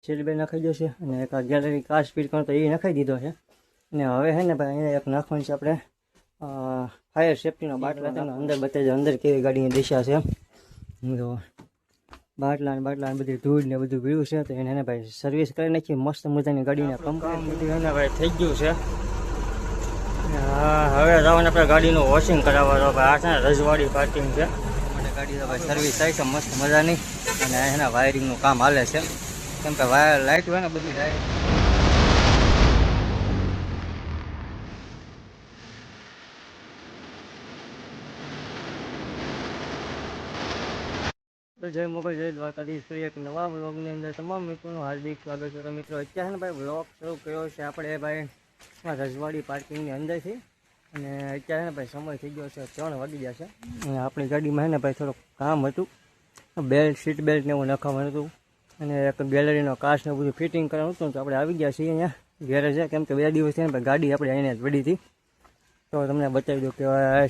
Seat belt નખાઈ ગયો છે અને એક આ ગેલેરી કાચ ફિટ કરો તો એ નખાઈ દીધો છે. અને હવે છે ને ભાઈ અહીંયા એક નાખવાનું છે આપણે ફાયર સેફ્ટીનો બાટલો. અંદર બતાવી દો અંદર કેવી ગાડીની દિશા છે. જો બાટલા બધી ધૂળ ને બધું પીળું છે. તો એને ભાઈ સર્વિસ કરી નાખી મસ્ત મજાની ગાડીને કમ્પ્લીટ બધું એને ભાઈ થઈ ગયું છે. હવે જવાનું આપણે ગાડીનું વોશિંગ કરાવવાનો. આ છે ને રજવાડી પાર્કિંગ છે માટે ગાડી તો ભાઈ સર્વિસ થાય છે મસ્ત મજાની. અને એના વાયરિંગનું કામ હાલે છે કેમ કે વાયર લાઇટ હોય ને બધી ડાયરેક્ટ જય મોબાઈલ જય દ્વારકાધીશ. એક નવા વ્લોગની અંદર તમામ મિત્રોનું હાર્દિક સ્વાગત છે. તો મિત્રો અત્યારે ને ભાઈ વ્લોગ શરૂ કર્યો છે આપણે ભાઈ રજવાડી પાર્કિંગની અંદરથી. અને અત્યારે ને ભાઈ સમય થઈ ગયો છે 3 વાગી ગયા છે. અને આપણી ગાડીમાં ને ભાઈ થોડુંક કામ હતું, બેલ્ટ સીટ બેલ્ટ ને એવું નખાવાનું હતું અને એક ગેલેરીનો કાચ ને બધું ફિટિંગ કરવાનું હતું. તો આપણે આવી ગયા છીએ અહીંયા ગેરેજ છે કેમ કે 2 દિવસ થયા ને ભાઈ ગાડી આપણે અહીંયા જ પડી હતી. તો તમને બતાવી દઉં કે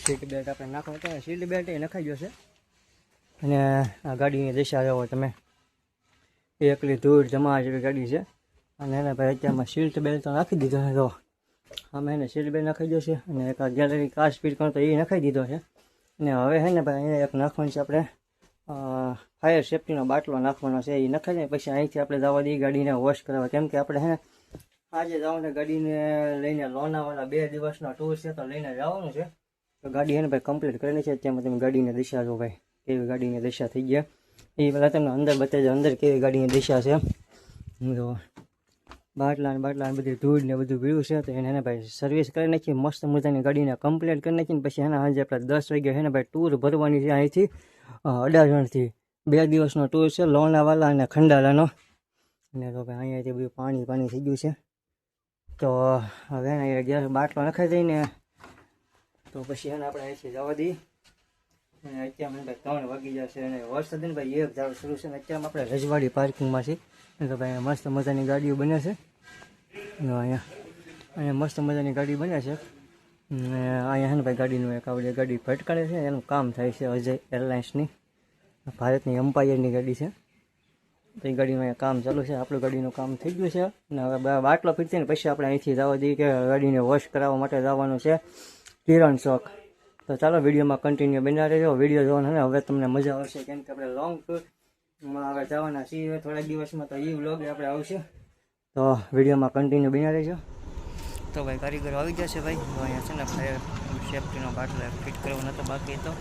સીટ બેલ્ટ આપણે નાખવાનું હતું. સીટ બેલ્ટ એ નખાઈ ગયો છે. અને આ ગાડીની દિશા જોવો તમે, એકલી ધૂળ જમા જેવી ગાડી છે. અને એને ભાઈ અત્યારમાં સીટ બેલ્ટ તો નાખી દીધો છે. તો આમાં એને સીટ બેલ્ટ નખાઈ ગયો છે અને એક આ ગેલેરી કાચ ફિટ કરો તો એ નખાઈ દીધો છે. અને હવે છે ને ભાઈ અહીંયા એક નાખવાનું છે આપણે ફાયર સેફ્ટીનો બાટલો નાખવાનો છે. એ નખાઈ જાય પછી અહીંથી આપણે જવા દઈએ ગાડીને વોશ કરાવવા. કેમ કે આપણે છે ને આજે જવાનું ગાડીને લઈને લોનાવાલા 2 દિવસનો ટૂર છે તો લઈને જવાનું છે. તો ગાડી એને ભાઈ કમ્પ્લીટ કરીને છે. અત્યારમાં તમે ગાડીની દિશા જો ભાઈ કેવી ગાડીની દિશા થઈ ગયા એ પહેલાં તમને અંદર બતાવી દો અંદર કેવી ગાડીની દિશા છે. જો બાટલા બધી ધૂળ ને બધું પીળું છે. તો એને ભાઈ સર્વિસ કરી નાખી મસ્ત મજાની ગાડીને કમ્પ્લીટ કરી નાખીને પછી એના આજે આપણે 10 વાગ્યા છે ને ભાઈ ટૂર ભરવાની છે અહીંથી અડાજણથી. 2 દિવસનો ટૂર છે લોનાવાલા અને ખંડાલાનો. અને તો ભાઈ અહીંયાથી બધું પાણી થઈ ગયું છે. તો હવે એને ગેસ બાટલો નખાઈ દઈને તો પછી એને આપણે અહીંથી જવા દઈએ. અને અત્યારે ભાઈ 3 વાગી જશે અને વરસાદ ને ભાઈ 1 ધારો શરૂ છે. અને અત્યારમાં આપણે રજવાડી પાર્કિંગમાં છીએ. તો ભાઈ મસ્ત મજાની ગાડીઓ બને છે. અહીંયા મસ્ત મજાની ગાડી બને છે. અને અહીંયા છે ને ભાઈ ગાડીનું એક આવડે ગાડી ભટકાડે છે એનું કામ થાય છે. અજય એરલાઇન્સની ભારતની એમ્પાયરની ગાડી છે. તો એ ગાડીમાં કામ ચાલુ છે. આપણું ગાડીનું કામ થઈ ગયું છે. અને હવે બાટલો ફિટ થઈને પછી આપણે અહીંથી જવા દઈએ કે ગાડીને વોશ કરાવવા માટે જવાનું છે કિરણ ચોક. તો ચાલો વિડીયોમાં કન્ટિન્યુ બન્યા રહેજો. વિડીયો જોવાનો ને હવે તમને મજા આવશે કેમ કે આપણે લોંગ ટૂરમાં હવે જવાના છીએ થોડાક દિવસમાં. તો એ વ્લોગ આપણે આવશે તો વિડીયોમાં કન્ટિન્યુ બન્યા રહેજો. તો ભાઈ કારીગરો આવી જશે ભાઈ. તો અહીંયા છે ને ફાયર સેફ્ટીનો બાટલો ફિટ કરવાનો હતો બાકી તો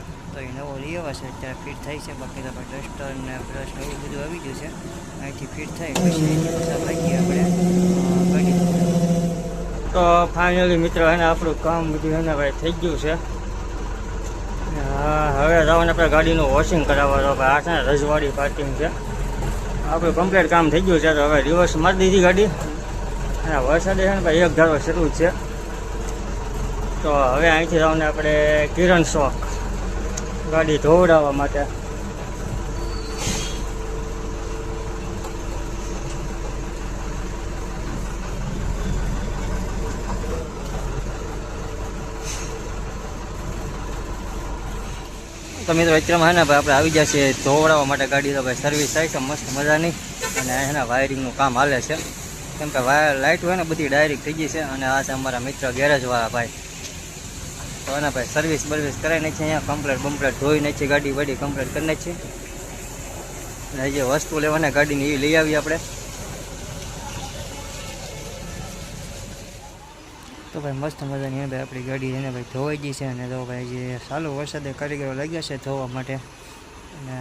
એ નવો લઈ આવ્યા છે. અત્યારે ફિટ થાય છે. બાકી તો ભાઈ ડસ્ટર ને બ્રશ ને એવું બધું આવી ગયું છે. અહીંથી ફિટ થાય પછી લાગીએ આપણે ગાડી. તો ફાઇનલી મિત્રો એને આપણું કામ બધું એને ભાઈ થઈ ગયું છે. હવે જવાનું આપણે ગાડીનું વોશિંગ કરાવવાનો. આ છે ને રજવાડી પાર્કિંગ છે. આપણું કમ્પ્લીટ કામ થઈ ગયું છે. તો હવે રિવર્સ મારી દીધી ગાડી. અને વરસાદે છે ને ભાઈ 1 ધારો શરૂ છે. તો હવે અહીંથી જવાનું આપણે કિરણ ચોક ગાડી ધોવડાવવા માટે. તો મિત્રો અત્યારમાં ને ભાઈ આપણે આવી ગયા છીએ ધોવડાવવા માટે ગાડી. તો ભાઈ સર્વિસ થાય છે મસ્ત મજાની. અને એના વાયરિંગનું કામ હાલે છે કેમ કે વાયર લાઇટ હોય ને બધી ડાયરેક્ટ થઈ ગઈ છે. અને આ છે અમારા મિત્ર ગેરેજવાળા ભાઈ. તો એના ભાઈ સર્વિસ બર્વિસ કરાવી નાખી અહીંયા કમ્પ્લેટ ધોઈ નાખી ગાડી વાડી કમ્પ્લેટ કરી નાખી. અને જે વસ્તુ લેવાના ગાડીની એ લઈ આવી આપણે. તો ભાઈ મસ્ત મજાની ભાઈ આપણી ગાડી એને ભાઈ ધોવાઈ ગઈ છે. અને તો ભાઈ જે ચાલુ વરસાદે કારીગરો લાગ્યા છે ધોવા માટે. અને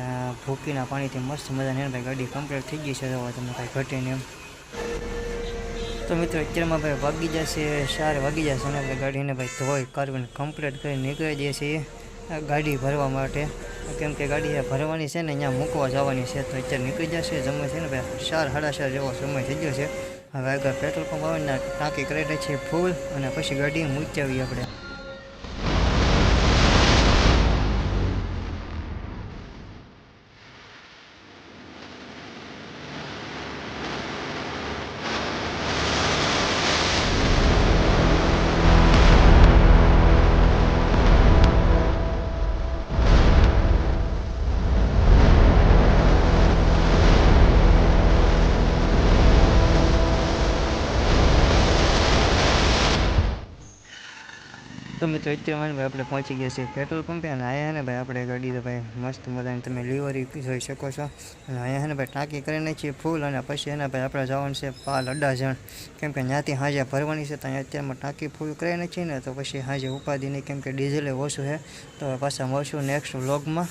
ભૂકીના પાણીથી મસ્ત મજાની ભાઈ ગાડી કમ્પ્લીટ થઈ ગઈ છે. તો તમને કાંઈ ઘટે નહીં એમ. તો મિત્રો અત્યારમાં ભાઈ વાગી જશે 4 વાગી જશે. અને આપણે ગાડીને ભાઈ ધોઈ કાર્બન કમ્પ્લીટ કરી નીકળી જઈએ છીએ ગાડી ભરવા માટે. કેમ કે ગાડી ભરવાની છે ને અહીંયા મૂકવા જવાની છે. તો અત્યારે નીકળી જશે. સમય છે ને ભાઈ 4 સાડા 4 જેવો સમય થઈ ગયો છે. હવે આગળ પેટ્રોલ પંપ આવીને ટાંકી કરી દે છે ફૂલ. અને પછી ગાડી મૂકી આવીએ આપણે. તો મિત્રો અત્યારે ભાઈ આપણે પહોંચી ગયા છીએ પેટ્રોલ પંપે અને અહીંયા ને ભાઈ આપણે ગાડી તો ભાઈ મસ્ત મજાની તમે લિવરી જોઈ શકો છો અને અહીંયા ને ભાઈ ટાંકી કરી નાખીએ ફૂલ અને પછી એના ભાઈ આપણે જવાનું છે પાલ અડાજણ કેમ કે ત્યાંથી હાજે ભરવાની છે તો અહીંયા અત્યારમાં ટાંકી ફૂલ કરી નાખીએ ને તો પછી હાજે ઉપાધિ નહીં કેમ કે ડીઝલે ઓછું છે તો પાછા મળશું નેક્સ્ટ વ્લોગમાં।